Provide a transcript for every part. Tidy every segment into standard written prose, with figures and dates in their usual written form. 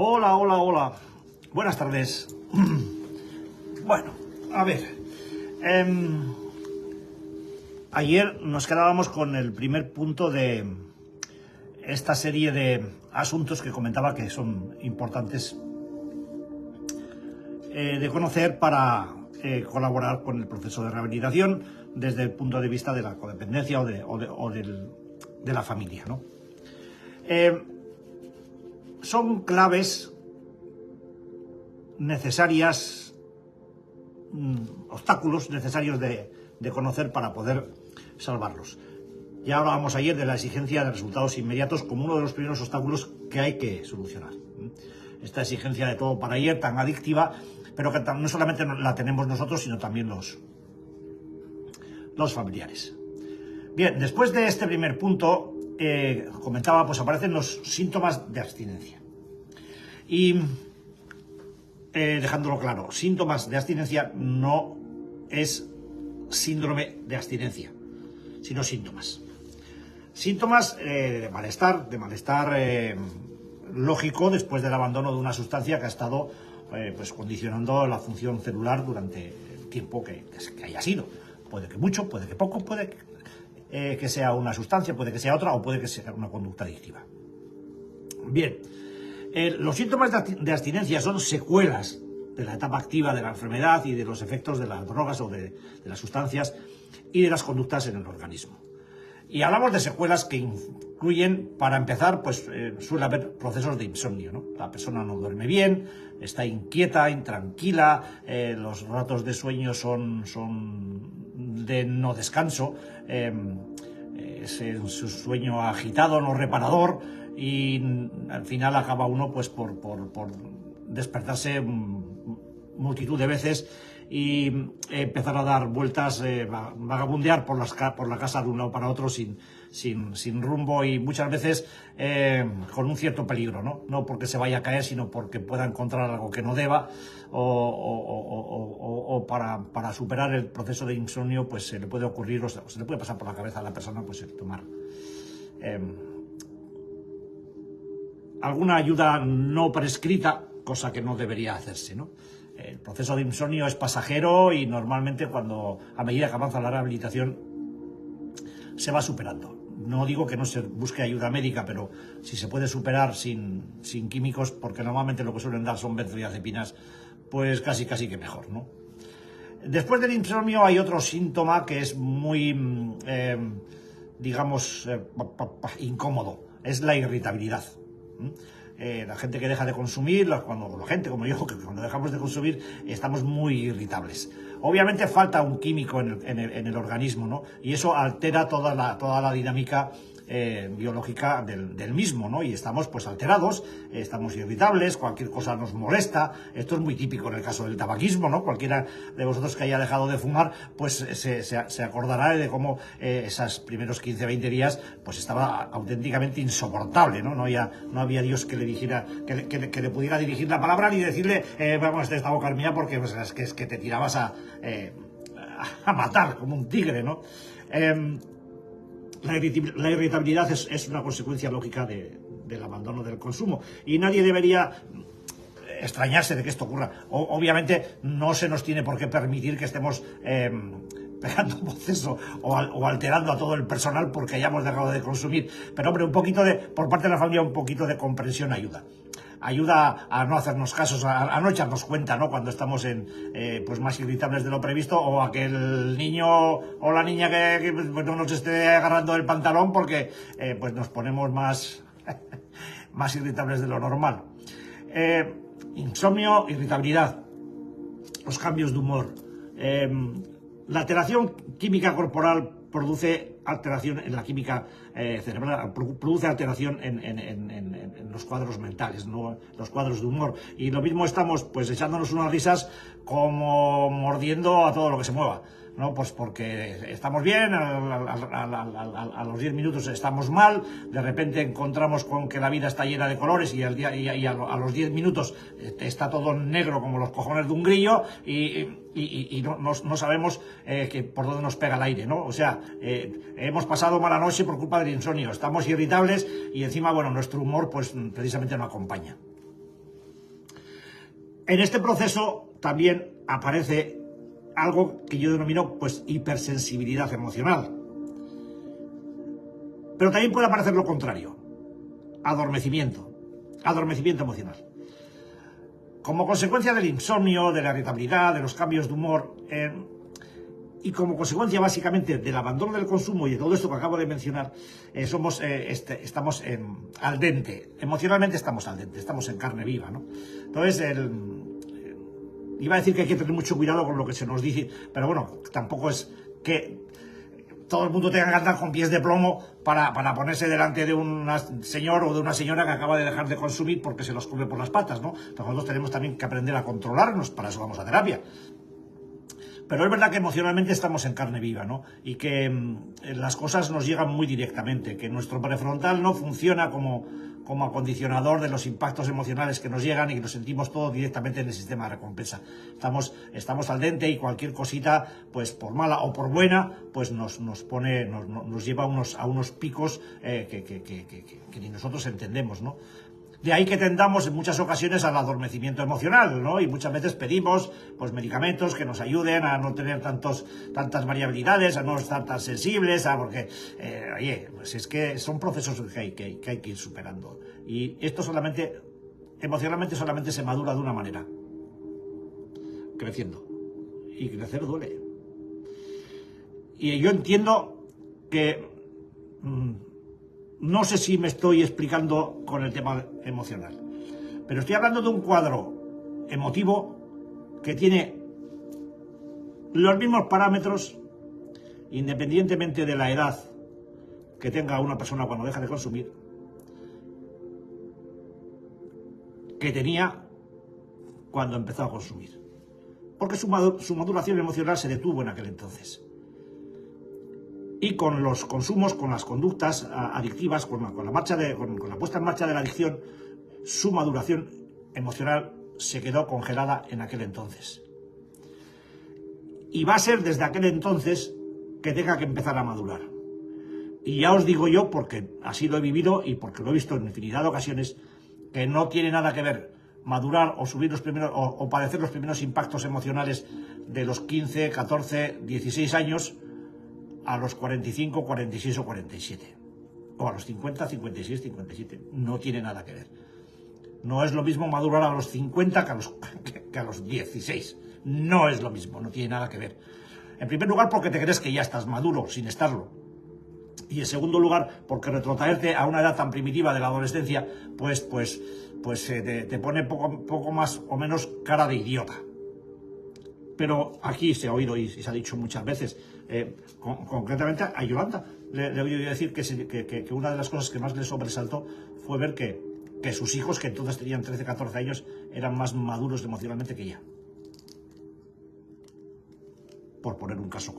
Hola, hola, hola. Buenas tardes. Bueno, a ver. Ayer nos quedábamos con el primer punto de esta serie de asuntos que comentaba que son importantes de conocer para colaborar con el proceso de rehabilitación desde el punto de vista de la codependencia o de la familia, ¿no? Son claves necesarias, obstáculos necesarios de conocer para poder salvarlos. Ya hablábamos ayer de la exigencia de resultados inmediatos como uno de los primeros obstáculos que hay que solucionar. Esta exigencia de todo para ayer, tan adictiva, pero que no solamente la tenemos nosotros, sino también los familiares. Bien, después de este primer punto, comentaba, pues aparecen los síntomas de abstinencia. Y dejándolo claro, síntomas de abstinencia no es síndrome de abstinencia, sino síntomas. Síntomas de malestar lógico después del abandono de una sustancia que ha estado pues condicionando la función celular durante el tiempo que haya sido. Puede que mucho, puede que poco, puede que sea una sustancia, puede que sea otra o puede que sea una conducta adictiva. Bien, los síntomas de abstinencia son secuelas de la etapa activa de la enfermedad y de los efectos de las drogas o de las sustancias y de las conductas en el organismo. Y hablamos de secuelas que incluyen, para empezar, pues suele haber procesos de insomnio, ¿no? La persona no duerme bien, está inquieta, intranquila, los ratos de sueño son de no descanso, es su sueño agitado, no reparador, y al final acaba uno pues por despertarse multitud de veces y empezar a dar vueltas, vagabundear por la casa de un lado para otro sin rumbo y muchas veces con un cierto peligro, no porque se vaya a caer, sino porque pueda encontrar algo que no deba o para superar el proceso de insomnio pues se le puede ocurrir o se le puede pasar por la cabeza a la persona pues tomar alguna ayuda no prescrita, cosa que no debería hacerse, ¿no? El proceso de insomnio es pasajero y normalmente a medida que avanza la rehabilitación se va superando. No digo que no se busque ayuda médica, pero si se puede superar sin químicos, porque normalmente lo que suelen dar son benzodiazepinas, pues casi que mejor, ¿no? Después del insomnio hay otro síntoma que es muy, incómodo, es la irritabilidad. La gente que deja de consumir, la gente como yo, que cuando dejamos de consumir estamos muy irritables. Obviamente falta un químico en el organismo, ¿no? Y eso altera toda la dinámica biológica del mismo, ¿no? Y estamos pues alterados, estamos irritables, cualquier cosa nos molesta. Esto es muy típico en el caso del tabaquismo, ¿no? Cualquiera de vosotros que haya dejado de fumar pues se acordará de cómo esos primeros 15-20 días pues estaba auténticamente insoportable, ¿no? No había Dios que le dijera, que le pudiera dirigir la palabra ni decirle vamos, esta boca es mía, porque pues, es que te tirabas a matar como un tigre, ¿no? La irritabilidad es una consecuencia lógica del abandono del consumo y nadie debería extrañarse de que esto ocurra. Obviamente no se nos tiene por qué permitir que estemos pegando un proceso o alterando a todo el personal porque hayamos dejado de consumir, pero hombre, por parte de la familia un poquito de comprensión ayuda a no hacernos casos, a no echarnos cuenta, ¿no? Cuando estamos pues más irritables de lo previsto, o a que el niño o la niña que pues no nos esté agarrando el pantalón porque pues nos ponemos más irritables de lo normal. Insomnio, irritabilidad, los cambios de humor. La alteración química corporal produce alteración en la química cerebral, produce alteración en los cuadros mentales, ¿no? Los cuadros de humor. Y lo mismo estamos pues echándonos unas risas como mordiendo a todo lo que se mueva, ¿no? Pues porque estamos bien, a los 10 minutos estamos mal, de repente encontramos con que la vida está llena de colores y a los 10 minutos está todo negro como los cojones de un grillo y no sabemos por dónde nos pega el aire, ¿no? O sea, hemos pasado mala noche por culpa del insomnio, estamos irritables y encima, bueno, nuestro humor pues precisamente no acompaña. En este proceso también aparece algo que yo denomino pues hipersensibilidad emocional. Pero también puede aparecer lo contrario, adormecimiento emocional. Como consecuencia del insomnio, de la irritabilidad, de los cambios de humor, y como consecuencia básicamente del abandono del consumo y de todo esto que acabo de mencionar, estamos al dente, emocionalmente estamos al dente, estamos en carne viva, ¿no? Entonces, iba a decir que hay que tener mucho cuidado con lo que se nos dice, pero bueno, tampoco es que todo el mundo tenga que andar con pies de plomo para ponerse delante de un señor o de una señora que acaba de dejar de consumir porque se los come por las patas, ¿no? Entonces nosotros tenemos también que aprender a controlarnos, para eso vamos a terapia. Pero es verdad que emocionalmente estamos en carne viva, ¿no? Y que las cosas nos llegan muy directamente, que nuestro prefrontal no funciona como acondicionador de los impactos emocionales que nos llegan y que nos sentimos todo directamente en el sistema de recompensa. Estamos al dente y cualquier cosita, pues por mala o por buena, pues nos lleva a unos picos que ni nosotros entendemos, ¿no? De ahí que tendamos en muchas ocasiones al adormecimiento emocional, ¿no? Y muchas veces pedimos pues medicamentos que nos ayuden a no tener tantas variabilidades, a no estar tan sensibles, porque, oye, pues es que son procesos que hay que ir superando. Y esto emocionalmente solamente se madura de una manera, creciendo. Y crecer duele. Y yo entiendo que... no sé si me estoy explicando con el tema emocional, pero estoy hablando de un cuadro emotivo que tiene los mismos parámetros independientemente de la edad que tenga una persona cuando deja de consumir, que tenía cuando empezó a consumir, porque su maduración emocional se detuvo en aquel entonces. Y con los consumos, con las conductas adictivas, con la puesta en marcha de la adicción, su maduración emocional se quedó congelada en aquel entonces. Y va a ser desde aquel entonces que tenga que empezar a madurar. Y ya os digo yo, porque así lo he vivido y porque lo he visto en infinidad de ocasiones, que no tiene nada que ver madurar o subir los primeros o padecer los primeros impactos emocionales de los 15, 14, 16 años a los 45, 46 o 47. O a los 50, 56, 57. No tiene nada que ver. No es lo mismo madurar a los 50 que a los 16. No es lo mismo, no tiene nada que ver. En primer lugar, porque te crees que ya estás maduro sin estarlo. Y en segundo lugar, porque retrotraerte a una edad tan primitiva de la adolescencia, pues te pone poco más o menos cara de idiota. Pero aquí se ha oído y se ha dicho muchas veces, concretamente a Yolanda, le he oído decir que una de las cosas que más le sobresaltó fue ver que sus hijos, que entonces tenían 13, 14 años, eran más maduros emocionalmente que ella. Por poner un caso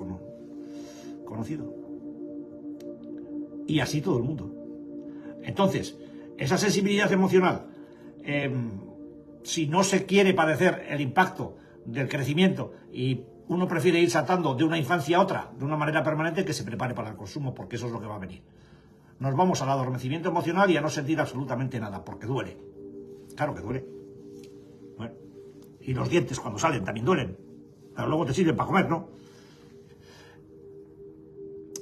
conocido. Y así todo el mundo. Entonces, esa sensibilidad emocional, si no se quiere padecer el impacto del crecimiento y uno prefiere ir saltando de una infancia a otra de una manera permanente, que se prepare para el consumo, porque eso es lo que va a venir. Nos vamos al adormecimiento emocional y a no sentir absolutamente nada, porque duele. Claro que duele. Bueno, y los dientes cuando salen también duelen, pero luego te sirven para comer, ¿no?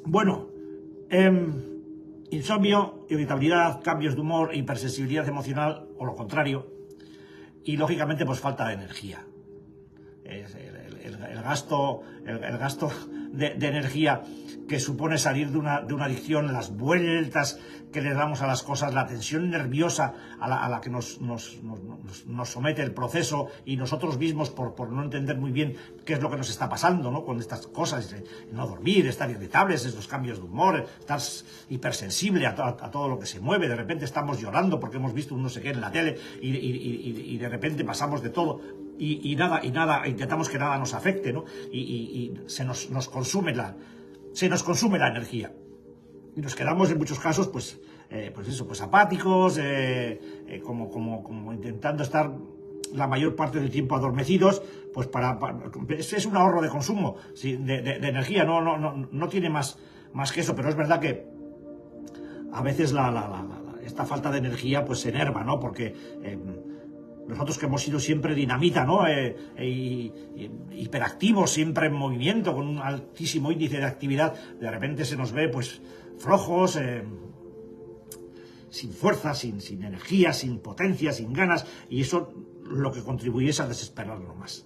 Bueno, insomnio, irritabilidad, cambios de humor, hipersensibilidad emocional o lo contrario, y lógicamente pues falta de energía. El gasto de energía que supone salir de una adicción, las vueltas que le damos a las cosas, la tensión nerviosa a la que nos somete el proceso, y nosotros mismos por no entender muy bien qué es lo que nos está pasando, ¿no? Con estas cosas, no dormir, estar irritables, esos cambios de humor, estar hipersensible a todo lo que se mueve. De repente estamos llorando porque hemos visto un no sé qué en la tele y de repente pasamos de todo. Y nada, intentamos que nada nos afecte, ¿no? Y se nos consume la energía. Y nos quedamos en muchos casos, pues apáticos, como intentando estar la mayor parte del tiempo adormecidos, pues es un ahorro de consumo, ¿sí? de energía, no tiene más que eso. Pero es verdad que a veces esta falta de energía pues se enerva, ¿no? Porque nosotros que hemos sido siempre dinamita, ¿no? Hiperactivos, siempre en movimiento, con un altísimo índice de actividad, de repente se nos ve pues flojos, sin fuerza, sin energía, sin potencia, sin ganas, y eso lo que contribuye es a desesperarnos más.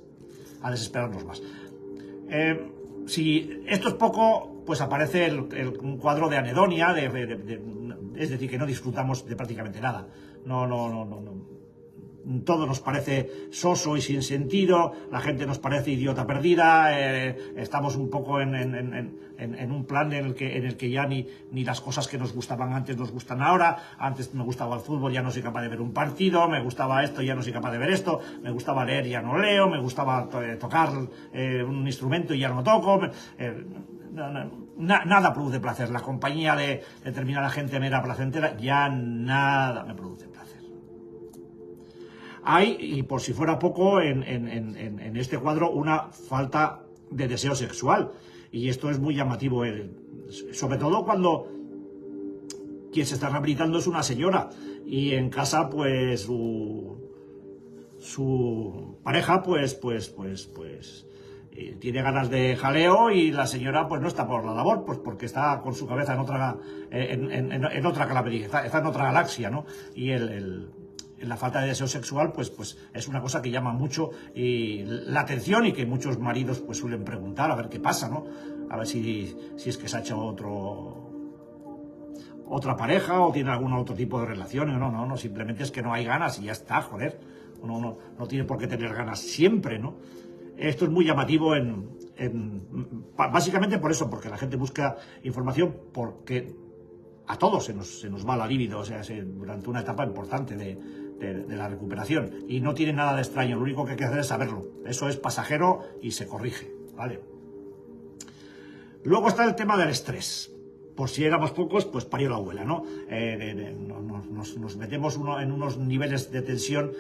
Si esto es poco, pues aparece un cuadro de anedonia, es decir, que no disfrutamos de prácticamente nada. No. Todo nos parece soso y sin sentido, la gente nos parece idiota perdida, estamos un poco en un plan en el que ya ni las cosas que nos gustaban antes nos gustan ahora. Antes me gustaba el fútbol, ya no soy capaz de ver un partido, me gustaba esto, ya no soy capaz de ver esto, me gustaba leer, ya no leo, me gustaba tocar un instrumento y ya no toco. Nada produce placer. La compañía de determinada gente me era placentera, ya nada me produce placer. Hay, y por si fuera poco, en este cuadro una falta de deseo sexual, y esto es muy llamativo, sobre todo cuando quien se está rehabilitando es una señora y en casa pues su pareja pues tiene ganas de jaleo, y la señora pues no está por la labor, pues porque está con su cabeza en otra está en otra galaxia, ¿no? Y la falta de deseo sexual pues es una cosa que llama mucho la atención, y que muchos maridos pues suelen preguntar a ver qué pasa, ¿no? A ver si es que se ha hecho otra pareja o tiene algún otro tipo de relación. No, simplemente es que no hay ganas y ya está, joder. No tiene por qué tener ganas siempre, ¿no? Esto es muy llamativo básicamente por eso, porque la gente busca información, porque a todos se nos va la libido, o sea, durante una etapa importante de la recuperación, y no tiene nada de extraño. Lo único que hay que hacer es saberlo. Eso es pasajero y se corrige, ¿vale? Luego está el tema del estrés. Por si éramos pocos, pues parió la abuela, ¿no? Nos metemos en unos niveles de tensión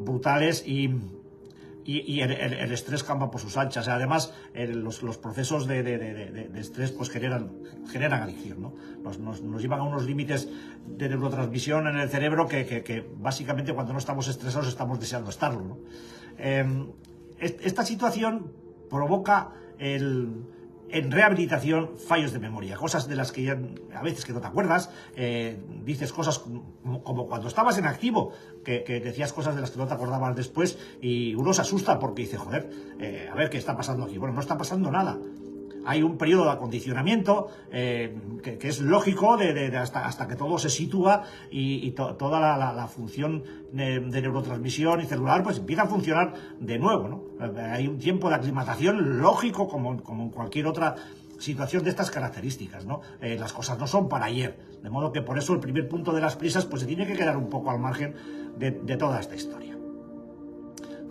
brutales, y el estrés campa por sus anchas. Además, los procesos de estrés pues generan adicción, ¿no? Nos llevan a unos límites de neurotransmisión en el cerebro que básicamente cuando no estamos estresados estamos deseando estarlo, ¿no? Esta situación provoca en rehabilitación fallos de memoria, cosas de las que ya, a veces que no te acuerdas, dices cosas como cuando estabas en activo, que decías cosas de las que no te acordabas después, y uno se asusta porque dice, joder, a ver qué está pasando aquí. Bueno, no está pasando nada. Hay un periodo de acondicionamiento que es lógico hasta que todo se sitúa y toda la función de neurotransmisión y celular pues empieza a funcionar de nuevo, ¿no? Hay un tiempo de aclimatación lógico como en cualquier otra situación de estas características, ¿no? Las cosas no son para ayer, de modo que por eso el primer punto de las prisas pues se tiene que quedar un poco al margen de toda esta historia.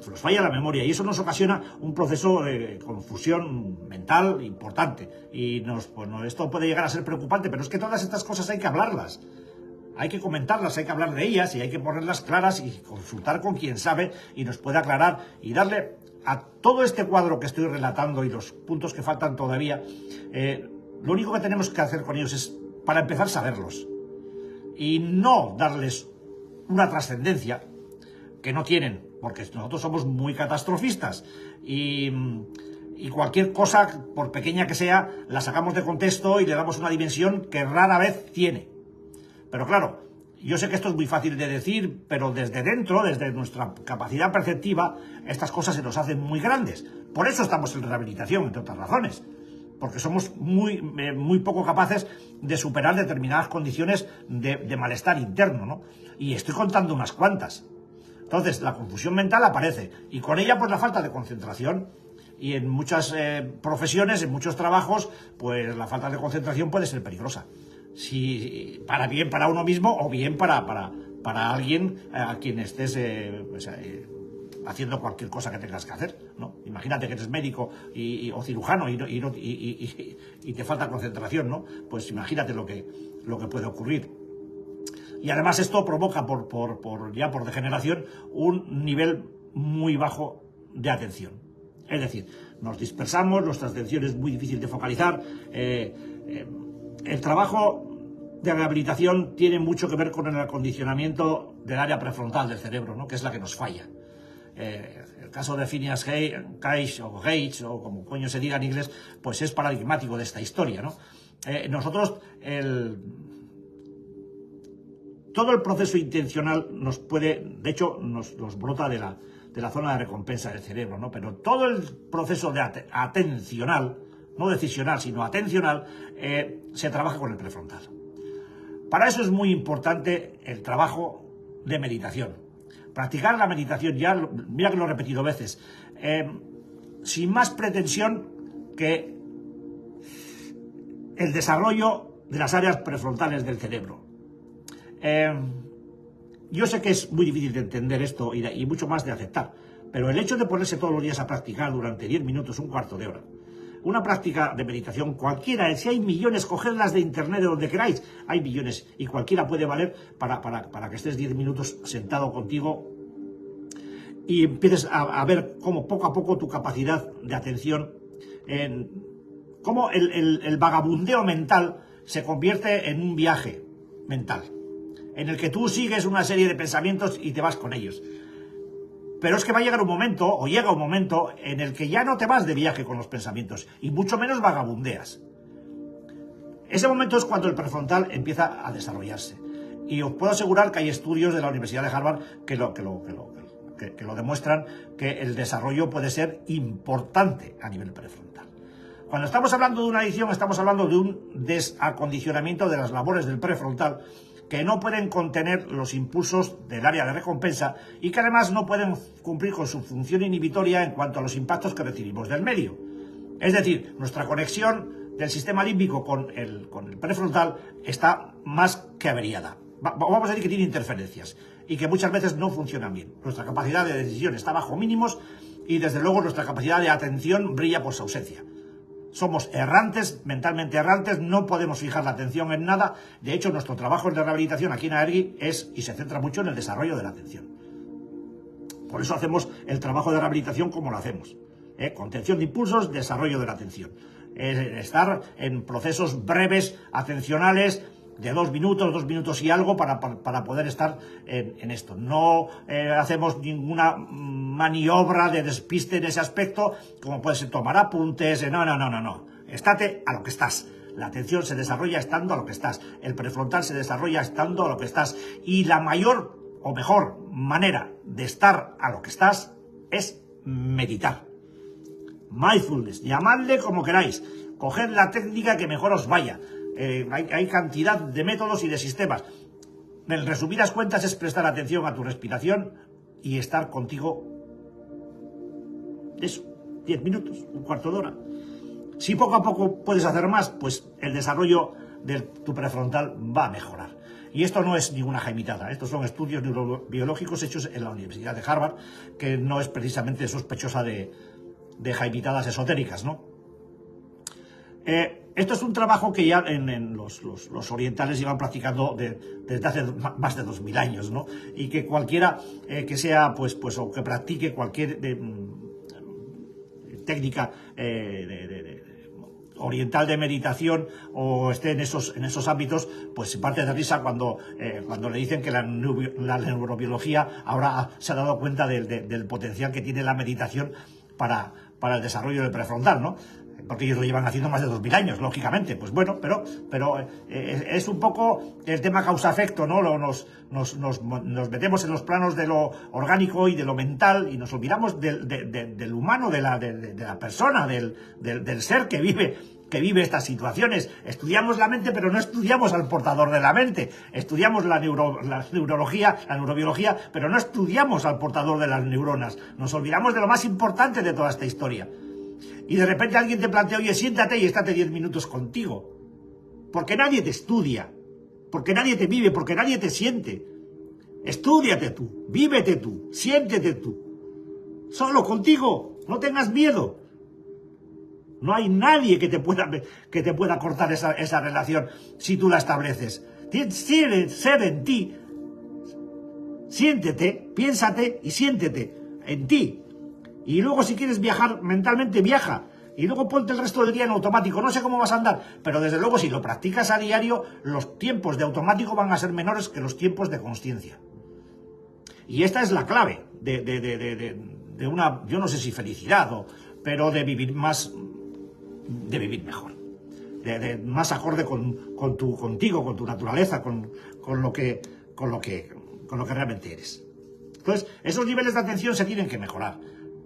Nos falla la memoria, y eso nos ocasiona un proceso de confusión mental importante, y esto puede llegar a ser preocupante, pero es que todas estas cosas hay que hablarlas, hay que comentarlas, hay que hablar de ellas, y hay que ponerlas claras y consultar con quien sabe y nos puede aclarar, y darle a todo este cuadro que estoy relatando y los puntos que faltan todavía, lo único que tenemos que hacer con ellos es, para empezar, saberlos y no darles una trascendencia que no tienen, porque nosotros somos muy catastrofistas y cualquier cosa, por pequeña que sea, la sacamos de contexto y le damos una dimensión que rara vez tiene. Pero claro, yo sé que esto es muy fácil de decir, pero desde dentro, desde nuestra capacidad perceptiva, estas cosas se nos hacen muy grandes. Por eso estamos en rehabilitación, entre otras razones, porque somos muy poco capaces de superar determinadas condiciones de malestar interno, ¿no? Y estoy contando unas cuantas. Entonces, la confusión mental aparece, y con ella pues la falta de concentración. Y en muchas profesiones, en muchos trabajos, pues la falta de concentración puede ser peligrosa. Si para uno mismo, o bien para alguien a quien estés haciendo cualquier cosa que tengas que hacer, ¿no? Imagínate que eres médico o cirujano y te falta concentración, ¿no? Pues imagínate lo que puede ocurrir. Y además esto provoca por degeneración un nivel muy bajo de atención. Es decir, nos dispersamos, nuestra atención es muy difícil de focalizar. El trabajo de rehabilitación tiene mucho que ver con el acondicionamiento del área prefrontal del cerebro, ¿no? Que es la que nos falla. El caso de Phineas Gage o como coño se diga en inglés, pues es paradigmático de esta historia, ¿no? Nosotros, todo el proceso intencional nos puede, de hecho, nos brota de la zona de recompensa del cerebro, ¿no? Pero todo el proceso de atencional, no decisional, sino atencional, se trabaja con el prefrontal. Para eso es muy importante el trabajo de meditación. Practicar la meditación, mira que lo he repetido veces, sin más pretensión que el desarrollo de las áreas prefrontales del cerebro. Yo sé que es muy difícil de entender esto y mucho más de aceptar, pero el hecho de ponerse todos los días a practicar durante 10 minutos, un cuarto de hora, una práctica de meditación cualquiera, si hay millones, cogedlas de internet de donde queráis, hay millones y cualquiera puede valer para que estés 10 minutos sentado contigo y empieces a ver cómo poco a poco tu capacidad de atención, cómo el vagabundeo mental se convierte en un viaje mental, en el que tú sigues una serie de pensamientos y te vas con ellos. Pero es que va a llegar un momento, o llega un momento, en el que ya no te vas de viaje con los pensamientos, y mucho menos vagabundeas. Ese momento es cuando el prefrontal empieza a desarrollarse. Y os puedo asegurar que hay estudios de la Universidad de Harvard que lo demuestran, que el desarrollo puede ser importante a nivel prefrontal. Cuando estamos hablando de una adicción, estamos hablando de un desacondicionamiento de las labores del prefrontal, que no pueden contener los impulsos del área de recompensa y que además no pueden cumplir con su función inhibitoria en cuanto a los impactos que recibimos del medio. Es decir, nuestra conexión del sistema límbico con el prefrontal está más que averiada. Vamos a decir que tiene interferencias y que muchas veces no funcionan bien. Nuestra capacidad de decisión está bajo mínimos y desde luego nuestra capacidad de atención brilla por su ausencia. Somos errantes, mentalmente errantes, no podemos fijar la atención en nada. De hecho, nuestro trabajo de rehabilitación aquí en AERGui se centra mucho en el desarrollo de la atención. Por eso hacemos el trabajo de rehabilitación como lo hacemos. Contención de impulsos, desarrollo de la atención. Estar en procesos breves, atencionales, de 2 minutos y algo para poder estar en esto. No hacemos ninguna maniobra de despiste en ese aspecto, como puede ser tomar apuntes, no. Estate a lo que estás. La atención se desarrolla estando a lo que estás. El prefrontal se desarrolla estando a lo que estás. Y la mayor o mejor manera de estar a lo que estás es meditar. Mindfulness, llamadle como queráis. Coged la técnica que mejor os vaya. Hay cantidad de métodos y de sistemas. En resumidas cuentas es prestar atención a tu respiración y estar contigo, eso, 10 minutos, un cuarto de hora. Si poco a poco puedes hacer más, pues el desarrollo de tu prefrontal va a mejorar. Y esto no es ninguna jaimitada, estos son estudios neurobiológicos hechos en la Universidad de Harvard, que no es precisamente sospechosa de jaimitadas esotéricas, ¿no? Esto es un trabajo que ya en los orientales llevan practicando desde hace más de 2000 años, ¿no? Y que cualquiera que sea, pues o que practique cualquier técnica oriental de meditación o esté en esos ámbitos, pues se parte de risa cuando le dicen que la neurobiología ahora se ha dado cuenta del potencial que tiene la meditación para el desarrollo del prefrontal, ¿no? Porque ellos lo llevan haciendo más de 2000 años, lógicamente. Pues bueno, pero es un poco el tema causa-efecto, ¿no? Nos metemos en los planos de lo orgánico y de lo mental y nos olvidamos del humano, de la persona, del ser que vive estas situaciones. Estudiamos la mente, pero no estudiamos al portador de la mente. Estudiamos la neurología, la neurobiología, pero no estudiamos al portador de las neuronas. Nos olvidamos de lo más importante de toda esta historia. Y de repente alguien te plantea, oye, siéntate y estate 10 minutos contigo. Porque nadie te estudia, porque nadie te vive, porque nadie te siente. Estúdiate tú, vívete tú, siéntete tú. Solo contigo, no tengas miedo. No hay nadie que te pueda cortar esa relación si tú la estableces. Ser en ti. Siéntete, piénsate y siéntete en ti. Y luego si quieres viajar mentalmente, viaja. y luego ponte el resto del día en automático. No sé cómo vas a andar, pero desde luego si lo practicas a diario, los tiempos de automático van a ser menores que los tiempos de consciencia. Y esta es la clave de una, yo no sé si felicidad, pero de vivir más, de vivir mejor. Más acorde contigo, con tu naturaleza, con lo que realmente eres. Entonces, esos niveles de atención se tienen que mejorar.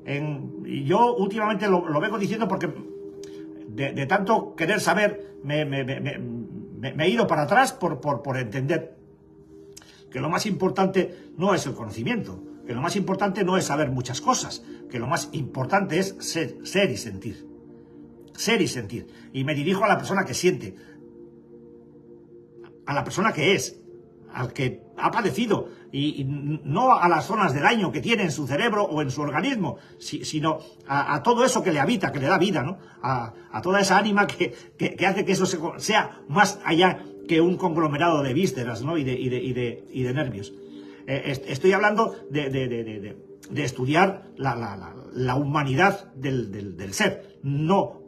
Y yo últimamente lo vengo diciendo porque de tanto querer saber me he ido para atrás por entender que lo más importante no es el conocimiento, que lo más importante no es saber muchas cosas, que lo más importante es ser y sentir. Ser y sentir. Y me dirijo a la persona que siente, a la persona que es, al que ha padecido, y no a las zonas de daño que tiene en su cerebro o en su organismo, sino a todo eso que le habita, que le da vida, ¿no? A toda esa ánima que hace que eso sea más allá que un conglomerado de vísceras, ¿no? y de nervios. Estoy hablando de estudiar la humanidad del ser, no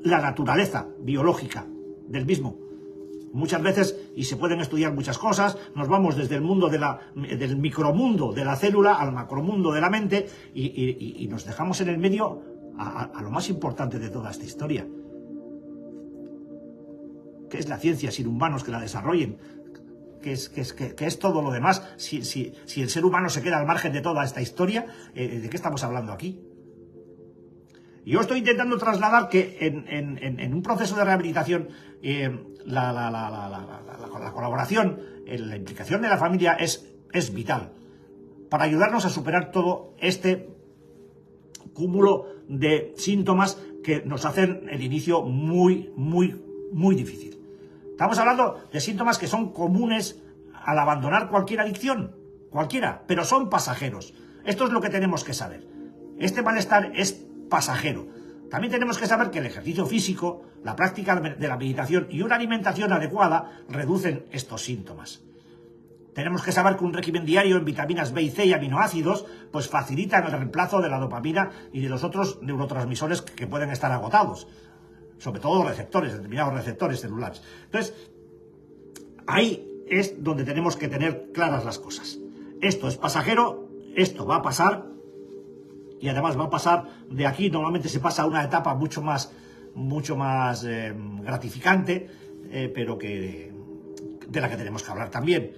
la naturaleza biológica del mismo. Muchas veces, y se pueden estudiar muchas cosas, nos vamos desde el mundo del micromundo de la célula al macromundo de la mente y nos dejamos en el medio a lo más importante de toda esta historia. ¿Qué es la ciencia sin humanos que la desarrollen? ¿Qué es todo lo demás? Si el ser humano se queda al margen de toda esta historia, ¿de qué estamos hablando aquí? Yo estoy intentando trasladar que en un proceso de rehabilitación la colaboración, la implicación de la familia es vital para ayudarnos a superar todo este cúmulo de síntomas que nos hacen el inicio muy, muy, muy difícil. Estamos hablando de síntomas que son comunes al abandonar cualquier adicción, cualquiera, pero son pasajeros. Esto es lo que tenemos que saber. Este malestar es pasajero. También tenemos que saber que el ejercicio físico, la práctica de la meditación y una alimentación adecuada reducen estos síntomas. Tenemos que saber que un régimen diario en vitaminas B y C y aminoácidos pues facilitan el reemplazo de la dopamina y de los otros neurotransmisores que pueden estar agotados, sobre todo receptores, determinados receptores celulares. Entonces, ahí es donde tenemos que tener claras las cosas. Esto es pasajero, esto va a pasar. Y además va a pasar de aquí, normalmente se pasa a una etapa mucho más gratificante, pero de la que tenemos que hablar también.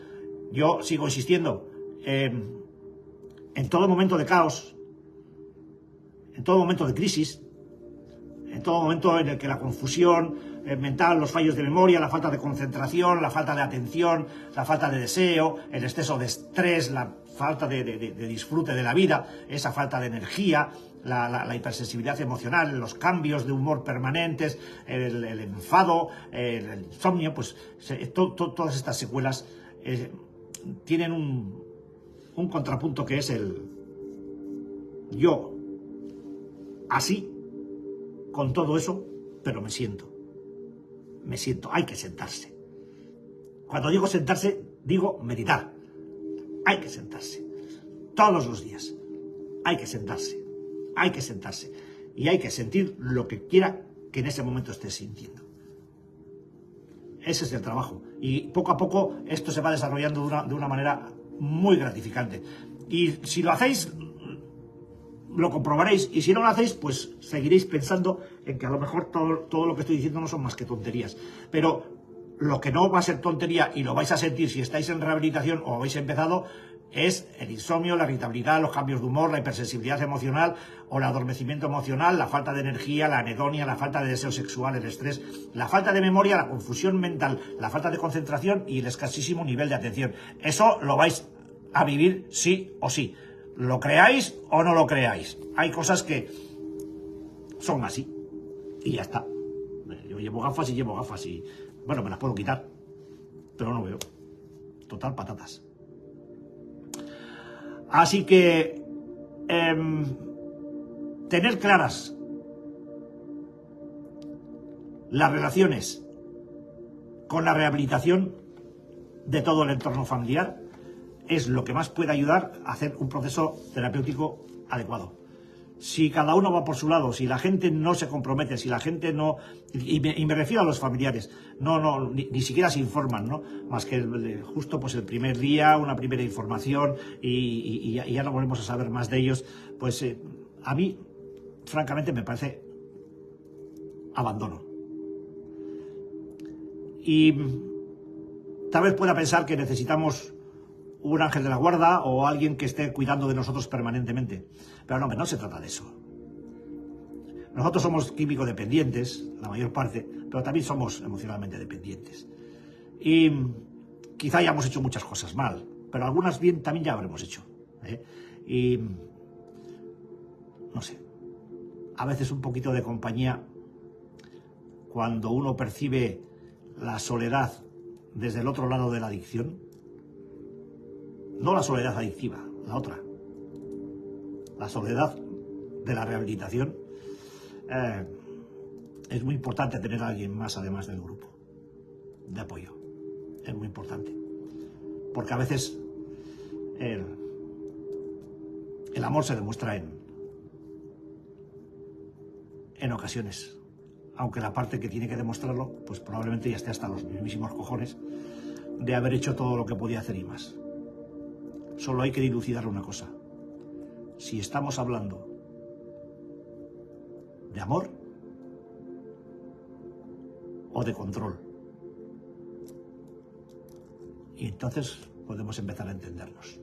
Yo sigo insistiendo, en todo momento de caos, en todo momento de crisis, en todo momento en el que la confusión mental, los fallos de memoria, la falta de concentración, la falta de atención, la falta de deseo, el exceso de estrés, la falta de disfrute de la vida, esa falta de energía, la hipersensibilidad emocional, los cambios de humor permanentes, el enfado, el insomnio, pues todas estas secuelas tienen un contrapunto que es el yo así, con todo eso, pero me siento, hay que sentarse. Cuando digo sentarse, digo meditar. Hay que sentarse, todos los días, hay que sentarse, y hay que sentir lo que quiera que en ese momento estés sintiendo. Ese es el trabajo, y poco a poco esto se va desarrollando de una manera muy gratificante, y si lo hacéis, lo comprobaréis, y si no lo hacéis, pues seguiréis pensando en que a lo mejor todo lo que estoy diciendo no son más que tonterías, pero lo que no va a ser tontería y lo vais a sentir si estáis en rehabilitación o habéis empezado es el insomnio, la irritabilidad, los cambios de humor, la hipersensibilidad emocional o el adormecimiento emocional, la falta de energía, la anedonia, la falta de deseo sexual, el estrés, la falta de memoria, la confusión mental, la falta de concentración y el escasísimo nivel de atención. Eso lo vais a vivir sí o sí. Lo creáis o no lo creáis. Hay cosas que son así y ya está. Yo llevo gafas y bueno, me las puedo quitar, pero no veo. Total, patatas. Así que tener claras las relaciones con la rehabilitación de todo el entorno familiar es lo que más puede ayudar a hacer un proceso terapéutico adecuado. Si cada uno va por su lado, si la gente no se compromete, si la gente no... Y me refiero a los familiares, ni siquiera se informan, ¿no? Más que justo pues el primer día, una primera información y ya no volvemos a saber más de ellos. Pues a mí, francamente, me parece abandono. Y tal vez pueda pensar que necesitamos un ángel de la guarda o alguien que esté cuidando de nosotros permanentemente. Pero no se trata de eso. Nosotros somos químico dependientes, la mayor parte, pero también somos emocionalmente dependientes. Y quizá hayamos hecho muchas cosas mal, pero algunas bien también ya habremos hecho. Y no sé, a veces un poquito de compañía, cuando uno percibe la soledad desde el otro lado de la adicción, no la soledad adictiva, la otra, la soledad de la rehabilitación, es muy importante tener a alguien más además del grupo de apoyo. Es muy importante, porque a veces el amor se demuestra en ocasiones, aunque la parte que tiene que demostrarlo pues probablemente ya esté hasta los mismísimos cojones de haber hecho todo lo que podía hacer y más. Solo hay que dilucidar una cosa: si estamos hablando de amor o de control. Y entonces podemos empezar a entendernos.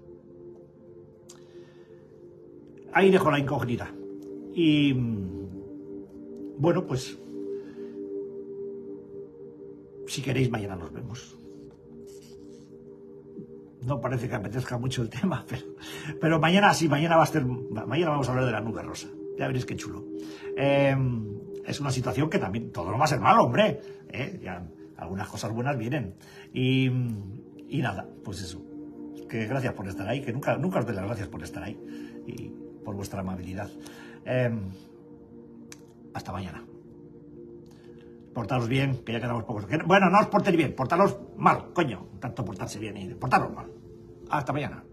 Ahí dejo la incógnita. Y bueno, pues si queréis, mañana nos vemos. No parece que apetezca mucho el tema, pero mañana sí, mañana vamos a hablar de la nube rosa. Ya veréis qué chulo. Es una situación que también, todo no va a ser malo, hombre. Ya, algunas cosas buenas vienen. Y nada, pues eso. Que gracias por estar ahí, que nunca os doy las gracias por estar ahí y por vuestra amabilidad. Hasta mañana. Portaros bien, que ya quedamos pocos. Bueno, no os portéis bien, portaros mal, coño. Tanto portarse bien y portaros mal. Hasta mañana.